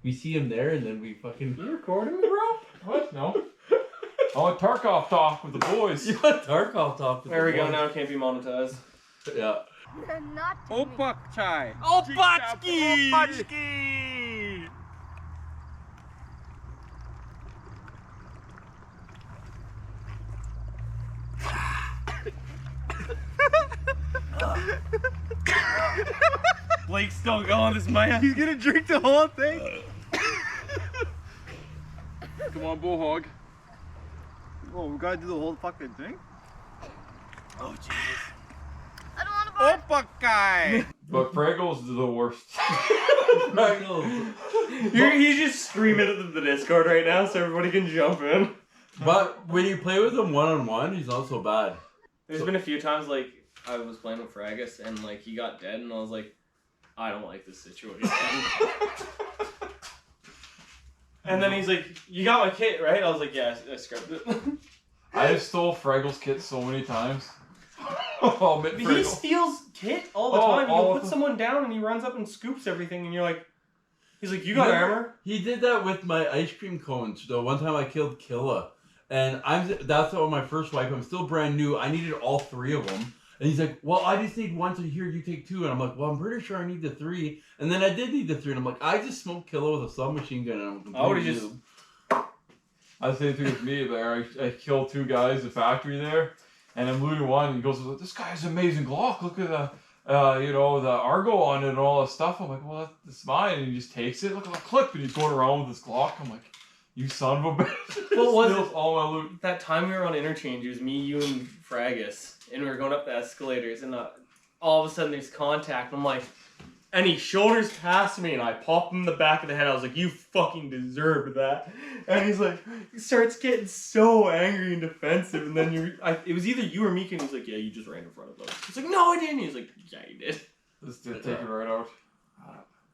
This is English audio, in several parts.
we see him there, and then we fucking. You recording me, bro? What? No. I want Tarkov talk with the boys. You want Tarkov talk with There we the go. boys. Now it can't be monetized. Yeah. You're not. Opak chai. Opachki! Opachki! Blake's still going, this man. He's gonna drink the whole thing. Come on, bullhog. Oh, we gotta do the whole fucking thing? Oh, Jesus. I don't want to buy. Opakai! But Fraggle's the worst. He's just screaming at the Discord right now so everybody can jump in. But when you play with him one-on-one, he's not so bad. There's been a few times, like, I was playing with Fragus and, like, he got dead and I was like, I don't like this situation. And then he's like, you got my kit, right? I was like, yeah, I scrubbed it. I have stole Fraggle's kit so many times. I'll admit He Fraggle. steals kit all the Oh, time. all He'll of put them. someone down and he runs up and scoops everything and you're like, he's like, you got armor? He did that with my ice cream cones. The one time I killed Killa, and that's on my first wipe. I'm still brand new. I needed all 3 of them, and he's like, "Well, I just need 1, so here you take 2." And I'm like, "Well, I'm pretty sure I need the 3." And then I did need the 3, and I'm like, "I just smoked Killa with a submachine gun." And I'm I would've just- I say thing with me there. I killed 2 guys at the factory there, and I'm looting one. And he goes, "This guy has an amazing Glock. Look at the, the Argo on it and all that stuff." I'm like, "Well, that's mine." And he just takes it. Look at the clip, and he's going around with his Glock. I'm like, "You son of a bitch!" What was Steals it? all my loot. That time we were on interchange, it was me, you, and Fragus, and we were going up the escalators, and all of a sudden there's contact. I'm like, and he shoulders past me, and I popped him in the back of the head. I was like, you fucking deserved that. And he's like, he starts getting so angry and defensive, and then it was either you or Mika, and he's like, yeah, you just ran in front of us. He's like, no, I didn't. He's like, yeah, you did. This did take it right out.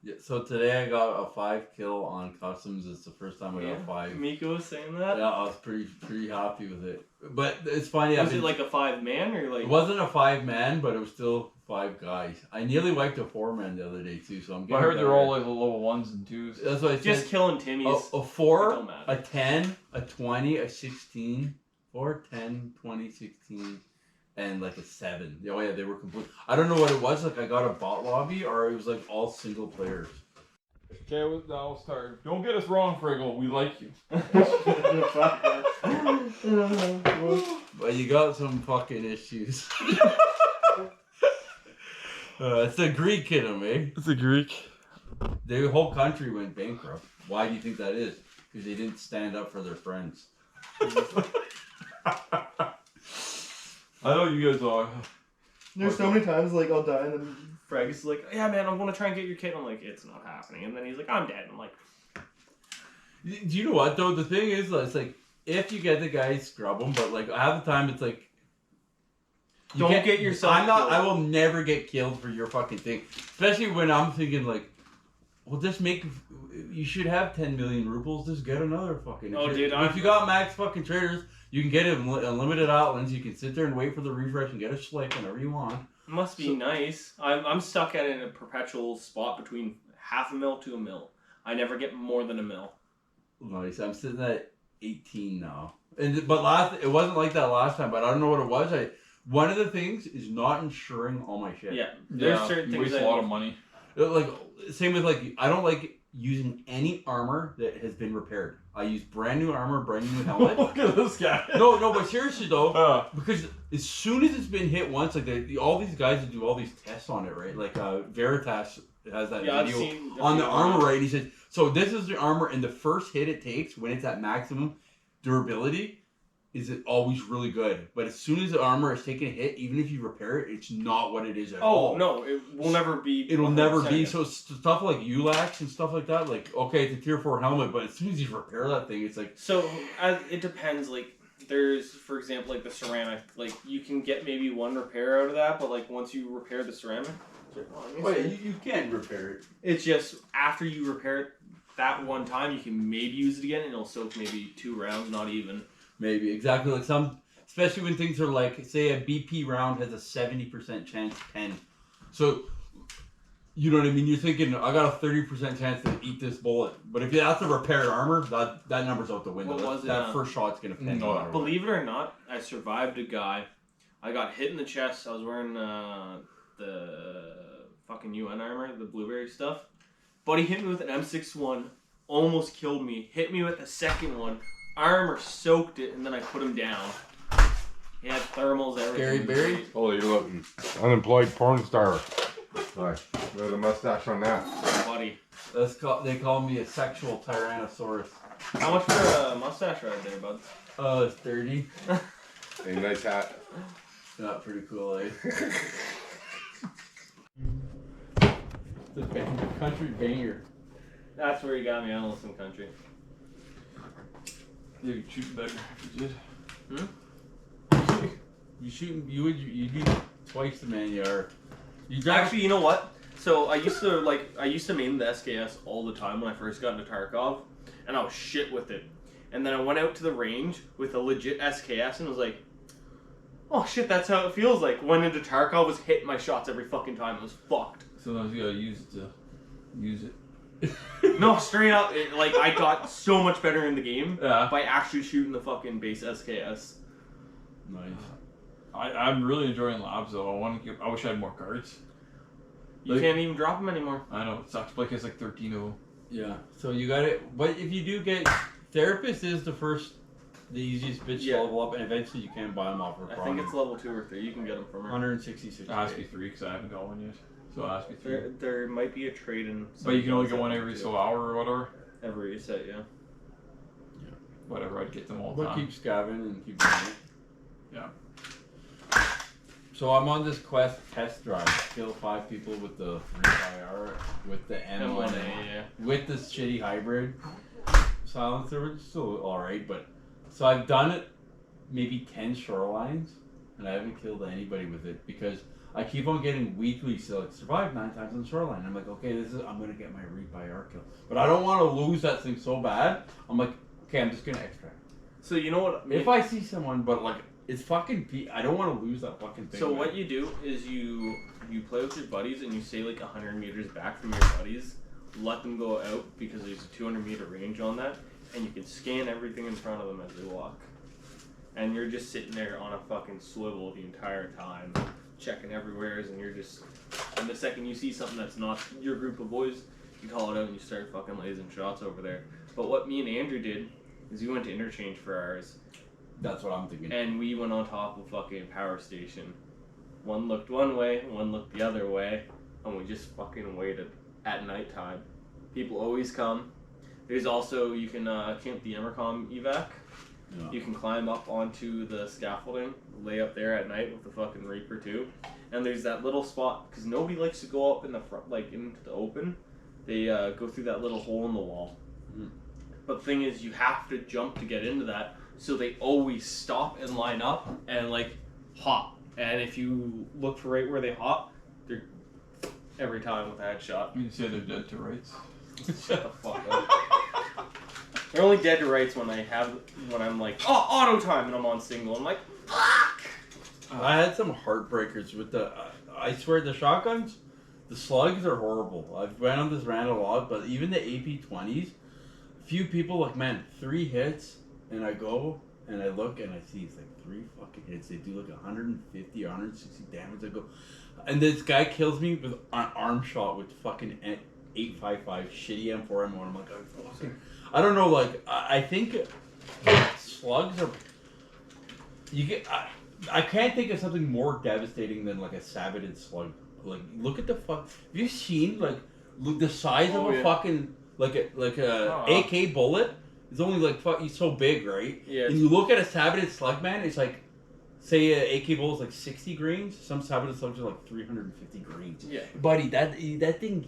Yeah, so today I got a 5 kill on customs. It's the first time I got 5. Mika was saying that? Yeah, I was pretty happy with it. But it's funny. Was it like a 5-man or like? It wasn't a 5-man, but it was still 5 guys. I nearly wiped a 4-man the other day too, so I'm getting I heard better. they're all like the level 1s and 2s. That's what I said. Just killing Timmy's. A It 4, don't matter. a 10, a 20, a 16, 4, 10, 20, 16, and like a 7. Oh yeah, they were complete. I don't know what it was. Like I got a bot lobby, or it was like all single players. Okay, now we'll start. Don't get us wrong, Friggle. We like you. But you got some fucking issues. It's the Greek in them, eh? It's a Greek. The whole country went bankrupt. Why do you think that is? Because they didn't stand up for their friends. I know you guys are. There's so many times like I'll die and then Fragus is like, yeah man, I'm gonna try and get your kid. I'm like, it's not happening. And then he's like, I'm dead. And I'm like, Do you know what though? The thing is, it's like if you get the guy, scrub him. But like half the time, it's like you don't can't- get yourself. I'm not. killed. I will never get killed for your fucking thing. Especially when I'm thinking like, well, just make. You should have 10 million rubles. Just get another fucking. Oh, dude, if you got max fucking traders, you can get unlimited outlets. You can sit there and wait for the refresh and get a slick whenever you want. Must be nice. I'm stuck at it in a perpetual spot between $0.5 to $1 mil. I never get more than $1 mil. Nice. I'm sitting at 18 now. But it wasn't like that last time. But I don't know what it was. One of the things is not insuring all my shit. Yeah, there's Yeah, certain you things waste a lot of money. Like same with like I don't like using any armor that has been repaired. I use brand new armor, brand new helmet. Look at this guy. No, but seriously though, Uh, because as soon as it's been hit once, like all these guys that do all these tests on it, right? Like Veritas has that Yeah, I've video seen on the video. armor, right? And he says, so this is the armor, and the first hit it takes when it's at maximum durability is it always really good. But as soon as the armor is taking a hit, even if you repair it, it's not what it is at all. Oh no, it will never be. It'll never 100% be. again. So stuff like ULAX and stuff like that, like, okay, it's a tier 4 helmet, but as soon as you repair that thing, it's like... So it depends. Like there's, for example, like the ceramic. Like you can get maybe 1 repair out of that, but like once you repair the ceramic, you can repair it. it's just after you repair it that one time, you can maybe use it again, and it'll soak maybe 2 rounds, not even. Maybe, exactly. Like some, especially when things are like, say a BP round has a 70% chance 10. So You know what I mean? You're thinking, I got a 30% chance to eat this bullet. But if that's a repaired armor, that number's out the window. What was it, That first shot's gonna pin. no, No matter what. Believe it or not, I survived a guy. I got hit in the chest. I was wearing the fucking UN armor, the blueberry stuff. Buddy hit me with an M61, almost killed me. Hit me with the second one. Armor soaked it, and then I put him down. He had thermals, everything. Gary Berry? Oh, you're looking unemployed porn star. Right. With a mustache on that. Buddy. They call me a sexual tyrannosaurus. How much for a mustache right there, bud? It's 30. A nice hat. Not pretty cool, eh? The country banger. That's where you got me. I don't listen to country. You could shoot better if you did. You'd be twice the man you are. Actually, you know what? So I used to main the SKS all the time when I first got into Tarkov, and I was shit with it. And then I went out to the range with a legit SKS and was like, oh shit, that's how it feels like. Went into Tarkov, was hitting my shots every fucking time. It was fucked. Sometimes you gotta use it to use it. No, straight up, I got so much better in the game Yeah. by actually shooting the fucking base SKS. Nice. I'm really enjoying labs though. I wish I had more cards. You can't even drop them anymore. I know it sucks. Blake has like 13 of them. Yeah. So you got it. But if you do get therapist, is the easiest bitch to level up, and eventually you can buy them off her. I think it's level 2 or 3. You can get them from her. 166. It has to be 3 because I haven't got one yet. So it has to be 3. There might be a trade in. But you can only get one every so hour or whatever. Every reset, yeah. Whatever, I'd get them all the But time. keep scavenging and keep doing it. Yeah. So I'm on this quest test drive. Kill 5 people with the 3IR, with the M1A, yeah. with this shitty hybrid silencer, which is still alright, but so I've done it maybe 10 shorelines, and I haven't killed anybody with it because I keep on getting weekly survive 9 times on the shoreline. I'm like, okay, I'm gonna get my IR kill, but I don't want to lose that thing so bad. I'm like, okay, I'm just gonna extract. So you know what? If I see someone, but like. It's fucking. I don't want to lose that fucking thing. So what you do is you play with your buddies and you stay like 100 meters back from your buddies. Let them go out because there's a 200-meter range on that, and you can scan everything in front of them as they walk. And you're just sitting there on a fucking swivel the entire time, checking everywhere, and you're just. And the second you see something that's not your group of boys, you call it out and you start fucking lasing shots over there. But what me and Andrew did is we went to interchange for ours. That's what I'm thinking. And we went on top of a fucking power station. One looked one way, one looked the other way, and we just fucking waited at nighttime. People always come. There's also, you can camp the Emercom evac. Yeah. You can climb up onto the scaffolding, lay up there at night with the fucking Reaper too. And there's that little spot, because nobody likes to go up in the front, like into the open. They go through that little hole in the wall. Mm. But the thing is, you have to jump to get into that. So they always stop and line up and like hop. And if you look for right where they hop, they're every time with a headshot. You say they're dead to rights. Shut the fuck up. They're only dead to rights when I'm like, oh, auto time, and I'm on single. I'm like, fuck. I had some heartbreakers with the. I swear the shotguns, the slugs are horrible. I've went on this rant a lot, but even the AP-20s, few people like, man, 3 hits. And I go and I look and I see it's like 3 fucking hits. They do like 150 or 160 damage. I go, and this guy kills me with an arm shot with fucking 855 shitty M4M1. I'm like, I don't know. Like I think slugs are. You get. I can't think of something more devastating than like a saboted slug. Like look at the fuck. Have you seen like look the size of a fucking like a AK bullet? It's only like fucking so big, right? Yeah. And you look at a saboted slug, man. It's like, say, an AK bullet is like 60 grains. Some saboted slugs are like 350 grains. Yeah. Buddy, that thing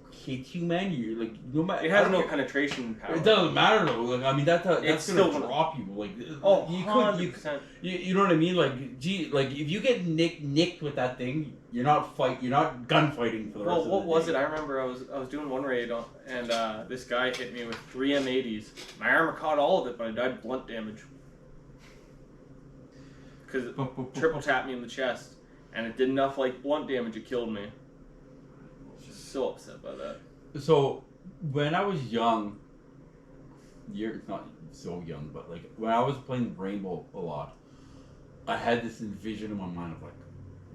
hits you, man. You're like, no matter. It has no penetration power. It doesn't matter though. Like, I mean, that's gonna still drop you. Like, oh, you 100%. You know what I mean? Like, gee, like if you get nicked with that thing, you're not gunfighting for the rest of the day. What was it? I remember I was doing one raid and this guy hit me with 3 M80s. My armor caught all of it, but I died blunt damage. Because it triple tapped me in the chest, and it did enough like blunt damage, it killed me. so upset by that. So when I was young, you're not so young, but like when I was playing Rainbow a lot, I had this vision in my mind of like,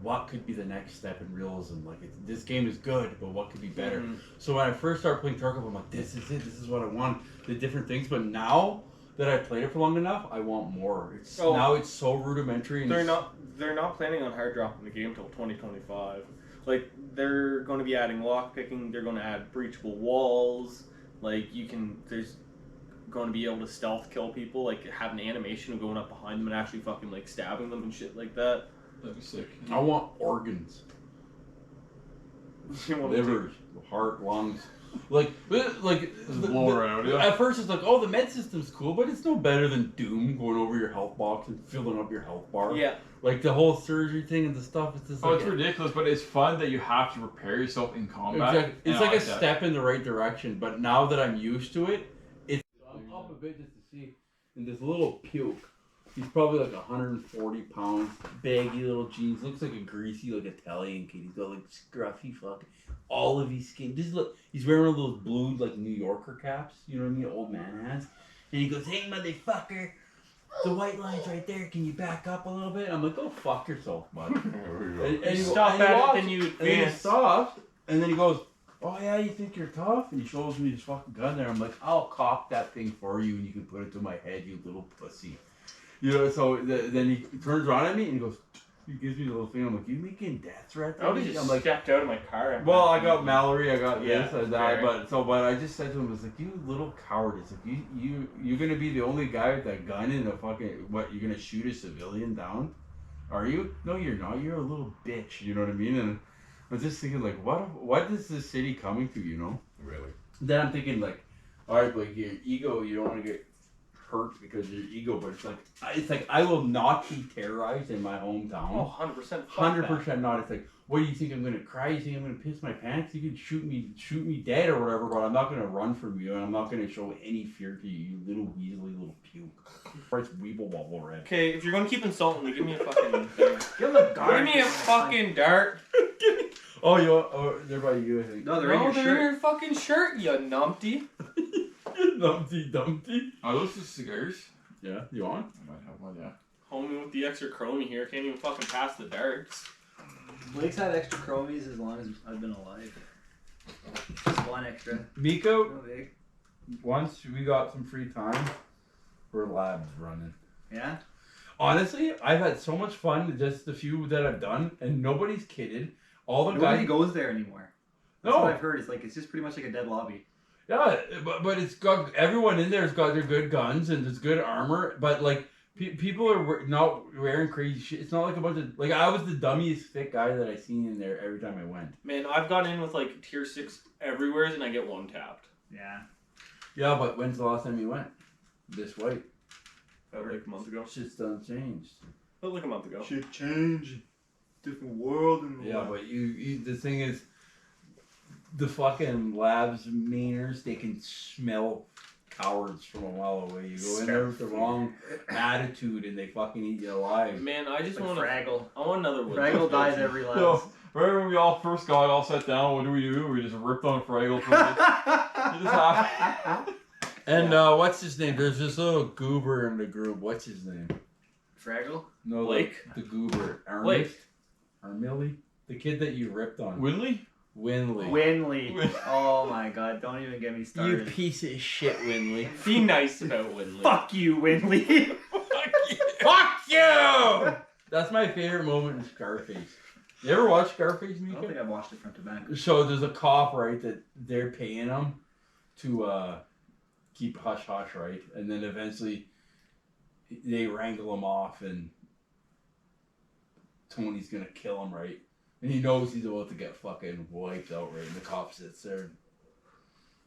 what could be the next step in realism? Like, this game is good, but what could be better? Mm-hmm. So when I first started playing Tarkov, I'm like, this is it. This is what I want. The different things. But now that I've played it for long enough, I want more. Now it's so rudimentary. And They're not planning on hard dropping the game till 2025. Like, they're going to be adding lockpicking. They're going to add breachable walls. Like, there's going to be able to stealth kill people. Like, have an animation of going up behind them and actually fucking like stabbing them and shit like that. That'd be sick. I want organs. You want Livers, heart, lungs. Like Just blow around, yeah. At first it's like, oh, the med system's cool, but it's no better than Doom going over your health box and filling up your health bar. Yeah. Like the whole surgery thing and the stuff. It's just Oh, like it's ridiculous, but it's fun that you have to prepare yourself in combat. Exactly. It's and I like a that. step in the right direction, but now that I'm used to it, it's I'm up a bit just to see. And this little puke, he's probably like 140 pounds, baggy little jeans, looks like a greasy like Italian kid. He's got like scruffy fucking all of his skin. Just look, he's wearing one of those blue like New Yorker caps, you know what I mean? An old man has. And he goes, "Hey motherfucker, the white line's right there. Can you back up a little bit?" I'm like, "Go fuck yourself, bud." And he Stop at it, then you and then he advance. stops, and then he goes, "Oh yeah, you think you're tough?" And he shows me his fucking gun there. I'm like, "I'll cock that thing for you, and you can put it to my head, you little pussy." You know. So then he turns around at me and he goes, he gives me the little thing. I'm like, "You making death threats?" I would have just I'm like, stepped out of my car. "Well, I got Mallory, I got Yeah, this, and that." fair. But I just said to him, "I was like, you little coward! It's like you're gonna be the only guy with that gun in a fucking what? You're gonna shoot a civilian down? Are you? No, you're not. You're a little bitch. You know what I mean?" And I was just thinking, like, what is this city coming to? You know? Really? Then I'm thinking, like, all right, like your ego, you don't want to get hurt because of your ego, but it's like I will not be terrorized in my hometown. Oh, 100%. 100% not. It's like, what do you think I'm gonna cry? You think I'm gonna piss my pants? You can shoot me dead or whatever, but I'm not gonna run from you, and I'm not gonna show any fear to you, you little weaselly little puke. It's Weeble Wobble Red. Okay, if you're going to keep insulting me, give me a fucking thing. Give him a dart. Give me a fucking dart. Oh, they're by you, I think. No, they're in your they're shirt. in your fucking shirt, you numpty. Dumpty Dumpty. Are those just cigars? Yeah, you want? I might have one, yeah. Homie with the extra chromie here can't even fucking pass the darts. Blake's had extra chromies as long as I've been alive. Just one extra. Miko, No big. once we got some free time, we're labs running. Yeah? Honestly, I've had so much fun just the few that I've done, and nobody's kidded. All the Nobody guys. goes there anymore. That's No. what I've heard. It's just pretty much like a dead lobby. Yeah, but it's got everyone in there's got their good guns and there's good armor, but like people are not wearing crazy shit. It's not like a bunch of like I was the dummiest fit guy that I seen in there every time I went. Man, I've gone in with like tier 6 everywhere and I get one tapped. Yeah. Yeah, but when's the last time you went? This way. About like a month ago. Shit's done changed. About like a month ago. Shit change. Different world and Yeah, but you the thing is, the fucking labs mainers, they can smell cowards from a mile away. You go in there with the wrong attitude and they fucking eat you alive. Man, I just like want to. Fraggle. I want another one. Fraggle dies every last. Yo, remember when we all first got all set down, what do? We just ripped on Fraggle for it. You just have... And what's his name? There's this little goober in the group. What's his name? Fraggle? No, Blake? like the goober. Blake. Armilly? The kid that you ripped on. Winley? Winley. Winley. Oh my god, don't even get me You started. piece of shit, Winley. Be nice about Winley. Fuck you, Winley. Fuck you! That's my favorite moment in Scarface. You ever watch Scarface, I don't Mika? think I've watched it front to back. So there's a cop, right, that they're paying him to keep hush hush, right? And then eventually they wrangle him off and Tony's gonna kill him, right? And he knows he's about to get fucking wiped out, right? And the cop sits there and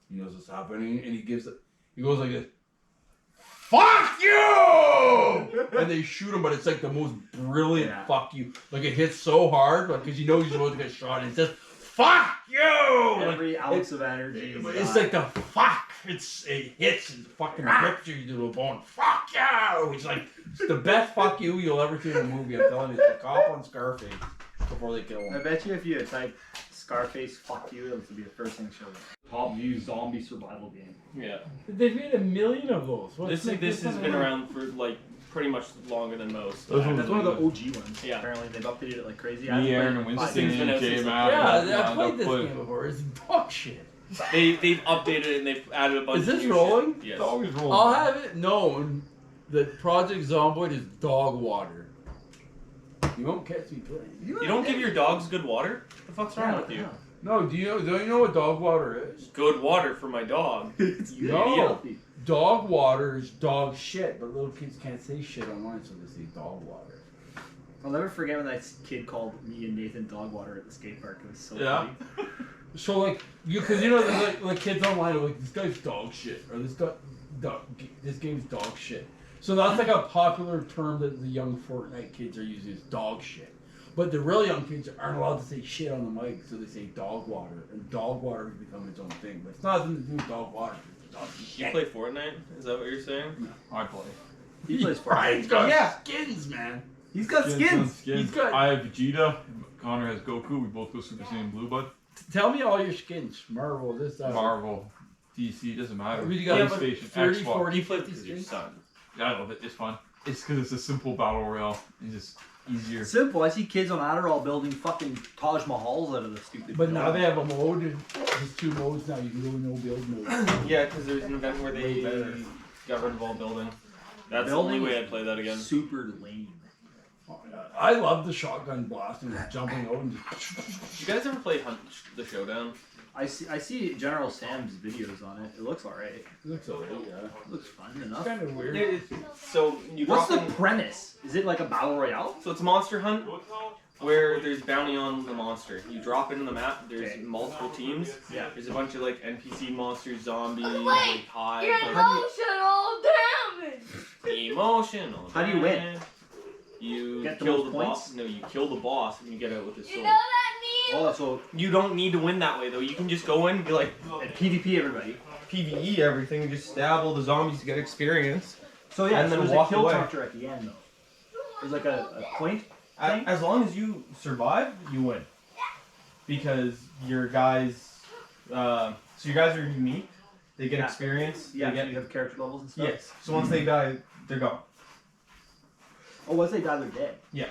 he knows what's happening and he goes like this, "Fuck you!" And they shoot him, but it's like the most brilliant fuck you. Like it hits so hard, like because you know he's about to get shot and it says, "Fuck you!" Every ounce of energy. is It's gone. like the fuck. It hits and fucking rips you to the bone. Fuck you! It's like it's the best fuck you you'll ever see in a movie. I'm telling you, it's the cop on Scarface before they kill I him. bet you if you type Scarface, fuck you. This will be the first thing shown. Top view zombie survival game. Yeah. They've made 1 million of those. This has been around for like pretty much longer than most. Those ones That's one of the OG ones. Yeah. Apparently they've updated it like crazy. Me, Aaron, and Winston, Thing's been out J since, Mac. Yeah, I played this game before. It's dog shit. They've updated it and they've added a bunch Is of this new rolling? shit. Yes. It's always rolling. I'll have it known that Project Zomboid is dog water. You won't catch me playing. You don't give your dogs good water? What the fuck's wrong with you? No, don't you know what dog water is? Good water for my dog. No. Dog water is dog shit, but little kids can't say shit online, so they say dog water. I'll never forget when that kid called me and Nathan dog water at the skate park. It was so Yeah. funny. So like, because you know, there's like kids online are like, this guy's dog shit, or this game's dog shit. So that's like a popular term that the young Fortnite kids are using, is dog shit. But the real young kids aren't allowed to say shit on the mic, so they say dog water, and dog water has become its own thing. But it's nothing to do with dog water. It's dog You shit. play Fortnite? Is that what you're saying? I play. He plays Brian's Fortnite. got skins, man. He's got skins. Skins. He's got- I have Vegeta. Connor has Goku. We both go Super Saiyan Blue, bud. Tell me all your skins. Marvel, this, that. Marvel, DC, doesn't matter. We got PlayStation, 30, Xbox. 40, Play 50 with your skins. son. I love it. It's fun. It's because it's a simple battle royale. It's just easier. Simple. I see kids on Adderall building fucking Taj Mahals out of the stupid. But now they have a mode. There's 2 modes now. You can go no build mode. Yeah, because there's an event where they got rid of all building. That's the only way I'd play that again. Super lame. I love the shotgun blasting, jumping out and just. Did you guys ever play the Showdown? I see General Sam's videos on it. It looks alright. It looks alright, yeah. It looks fun It's enough. kind of weird. So you What's drop the in- premise? Is it like a battle royale? So it's Monster Hunt, where there's bounty on the monster. You drop into the map. There's Okay. multiple teams. Yeah. There's a bunch of like NPC monsters, zombies, Wait, like hive. You're emotional damage. Emotional. How do you win? man. You Get the kill most the points? boss. No, you kill the boss and you get out with the You sword. know that meme? Oh, so You don't need to win that way though. You can just go in and be like at PvP everybody. PvE everything. Just stab all the zombies to get experience. So yeah, And so then there's walk a kill away. counter at the end though. There's like a point thing. As long as you survive, you win. Because your guys, so your guys are unique. They get Yeah. experience. Yeah, They so get you have character levels and stuff. yes. So once they die, they're gone. Oh, once they die, they're dead. Yeah.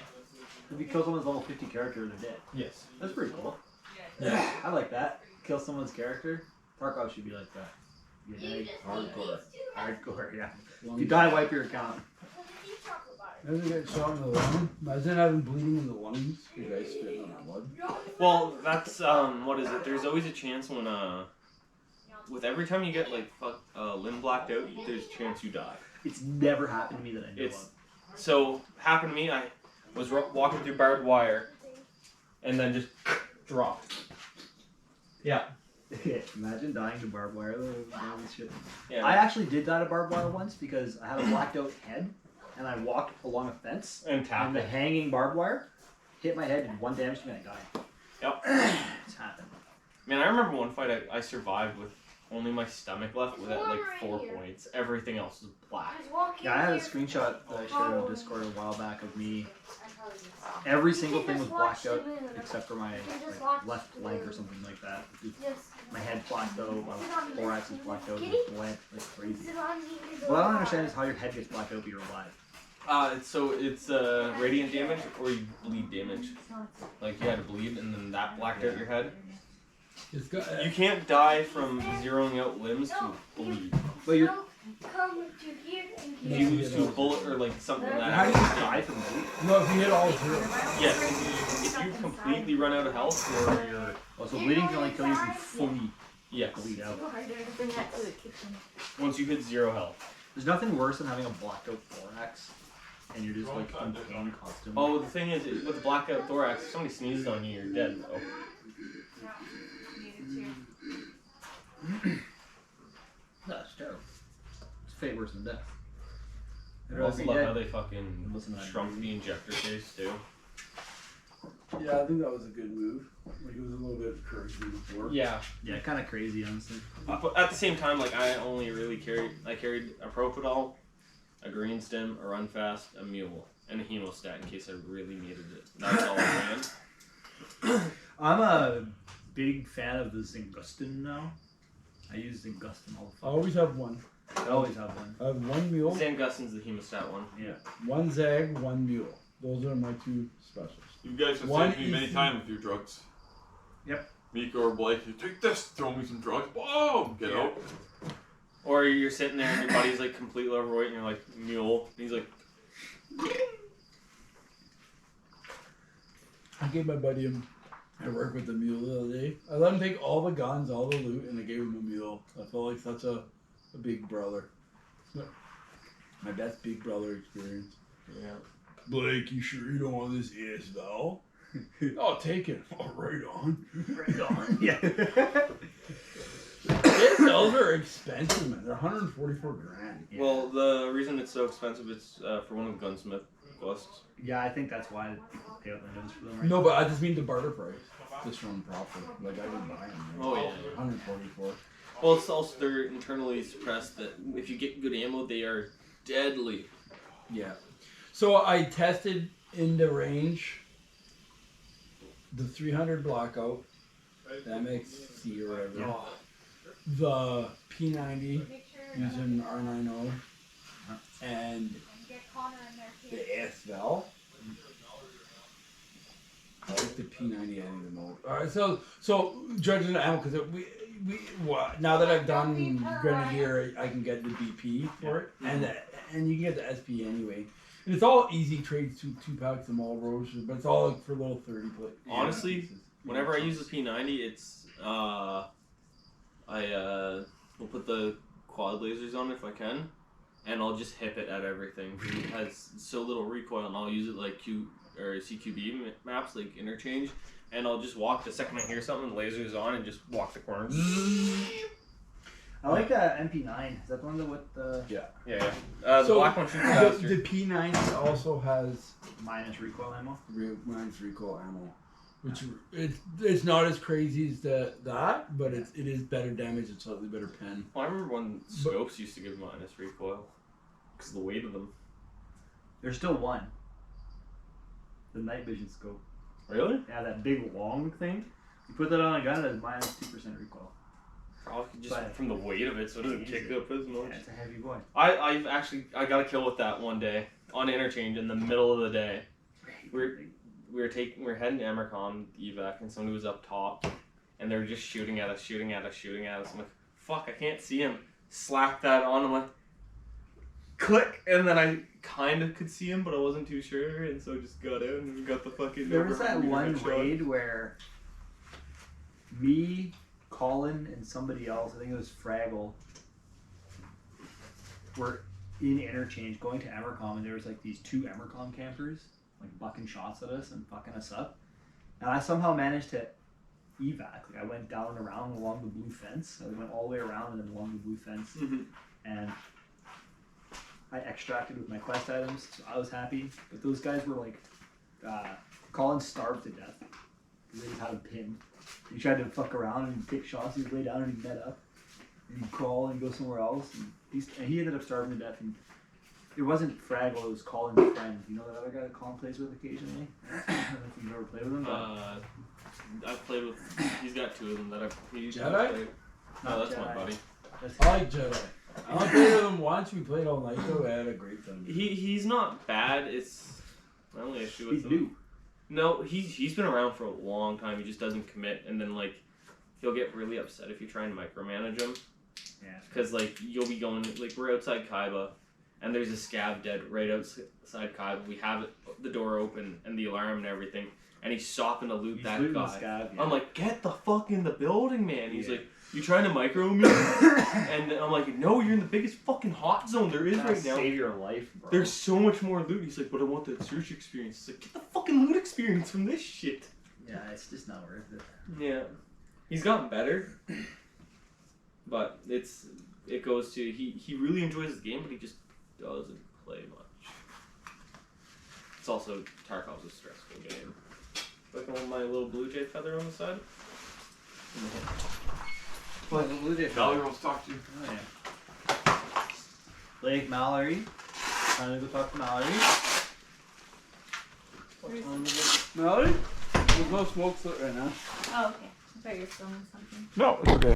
If you kill someone's level 50 character, they're dead. Yes. That's pretty cool. Yeah. I like that. Kill someone's character. Tarkov should be like that. Yeah, hardcore. Hardcore, yeah. If you die, wipe your account. Imagine getting shot in the lung. Imagine having bleeding in the lungs. You guys spitting on blood. Well, that's what is it? There's always a chance when with every time you get like limb blacked out, there's a chance you die. It's never happened to me that I know It's so happened to me. I was walking through barbed wire, and then just dropped. Yeah. of. Imagine dying to barbed wire. Shit. Yeah. I actually did die to barbed wire once because I had a blacked out head and I walked along a fence and and tapped the it. hanging barbed wire hit my head and 1 damage to me and I died. Yep. It's happened. Man, I remember one fight I survived with only my stomach left with like 4 points. Everything else was black. Yeah, I had a screenshot that I shared on Discord a while back of me. Every single thing was blacked out except for my like, left leg or something like that. My head blacked out, my thorax is blacked out, and it bled like crazy. What I don't understand is how your head gets blacked out but you're alive. So it's radiant damage or you bleed damage. Like you had to bleed and then that blacked out your head. It's got. You can't die from zeroing out limbs to bleed. But you're Come to here and If here. you lose to a bullet or like something that how do you happens. die from bleeding? No, if you hit all 0. Yes, if you completely run out of health or you're Oh, so bleeding can only kill you if you fully yes. bleed out. Bring that to the kitchen. Once you hit 0 health. There's nothing worse than having a blacked out thorax and you're just like in pain constantly. Oh, the thing is, with the blackout thorax, if somebody sneezes on you, you're dead though. That's terrible. It's fate worse than death. I also love dead. how they fucking Listen to that. shrunk the injector case too. Yeah, I think that was a good move. Like it was a little bit crazy before. Yeah. Yeah, kind of crazy, honestly. But at the same time, like I only really carried a propofol, a green stem, a run fast, a mule, and a hemostat in case I really needed it. That's all I ran. I'm a big fan of the Zingustin now. I use Zingustin all I always have one. the time. I always have one. I have one mule, Sam Gustin's the hemostat one. Yeah. one Zag, one mule. Those are my two specials. You guys have One saved me many is- times with your drugs. Yep. Miko or Blake, you take this, throw me some drugs, boom, get out. Or you're sitting there and your buddy's like completely overweight and you're like, mule. And he's like, I gave my buddy I worked with the mule the other day. I let him take all the guns, all the loot, and I gave him a mule. I felt like such a big brother. My best big brother experience. yeah. Blake, you sure you don't want this ASL? I'll take it. Oh, right on. Right on. Yeah. ASLs are expensive, man. They're 144 grand. Yeah. Well, the reason it's so expensive is for one of the gunsmith quests. Yeah, I think that's why people pay out the nose for them. Right? No, but I just mean the barter price. Just run proper. Like I didn't buy them. Oh, yeah. 144. Well, it's also they're internally suppressed that if you get good ammo, they are deadly. Yeah. So I tested in the range the 300 blackout, the MXC or whatever, Yeah. the P90 using R90, and the ASL. I like the P90 editing the most. All right, so judging the ammo because now that I've done Grenadier, I can get the BP for it, and you can get the SP anyway. And it's all easy trades, two packs of all roaches, but it's all like for little 30 plate. Honestly, whenever I use the P90, it's I will put the quad lasers on if I can, and I'll just hip it at everything. It has so little recoil, and I'll use it like CQB maps, like interchange, and I'll just walk the second I hear something, the laser's on, and just walk the corner. I like that MP9. Is that the one that with the Yeah. The So, black one shoots faster. The P90 also has minus recoil ammo? mine's recoil ammo, which it's not as crazy as that, but it is better damage and slightly better pen. Well, I remember when scopes used to give minus recoil because of the weight of them. There's still one. The night vision scope. Really? Yeah, that big long thing. You put that on a gun, it's minus 2% recoil. Probably just But- from the weight of it, so it doesn't kick up as much. Yeah, it's a heavy boy. I got a kill with that one day on interchange in the middle of the day. We were heading to Emercom evac, and somebody was up top, and they were just shooting at us. I'm like, fuck, I can't see him. Slap that on. I'm like, click, and then I kind of could see him, but I wasn't too sure, and so I just got out and got the fucking. There was that one headshot. raid where me, Colin, and somebody else, I think it was Fraggle, were in interchange going to Emercom, and there was like these two Emercom campers like bucking shots at us and fucking us up, and I somehow managed to evac. Like I went down and around along the blue fence. I went all the way around and then along the blue fence, and I extracted with my quest items, so I was happy. But those guys were like, Colin starved to death. They just had him pinned. He tried to fuck around and take shots. He'd lay down and he'd met up. And he'd crawl and go somewhere else. And he ended up starving to death. And it wasn't Fraggle, it was Colin's friend. You know that other guy that Colin plays with occasionally? I don't know if you've ever played with him. But I've played with. He's got two of them that I've. Jedi? Played. No, that's my buddy. I like Jedi. I only played with him once. We played all night though. We had a great time. He's not bad. It's my only issue with he's him. new. No, he's been around for a long time. He just doesn't commit, and then like he'll get really upset if you try and micromanage him. Yeah. Because like you'll be going like we're outside Kaiba, and there's a scab dead right outside Kaiba. We have the door open and the alarm and everything, and he's stopping to loot He's that looting guy. the scab, yeah. I'm like, get the fuck in the building, man. He's Yeah. like, you trying to micro me? And I'm like, no, you're in the biggest fucking hot zone there is right now. Save your life, bro. There's so much more loot. He's like, but I want that search experience. It's like, get the fucking loot experience from this shit. Yeah, it's just not worth it. Yeah. He's gotten better. But it goes to, he really enjoys the game, but he just doesn't play much. It's also, Tarkov's a stressful game. Looking with my little blue jay feather on the side. Well, the Blue Jay Valley wants to talk to you. Oh, yeah. Blake Mallory. Trying to go talk to Mallory. Mallory? There's no smoke right now. Oh, okay. thought you were filming something. No, it's okay.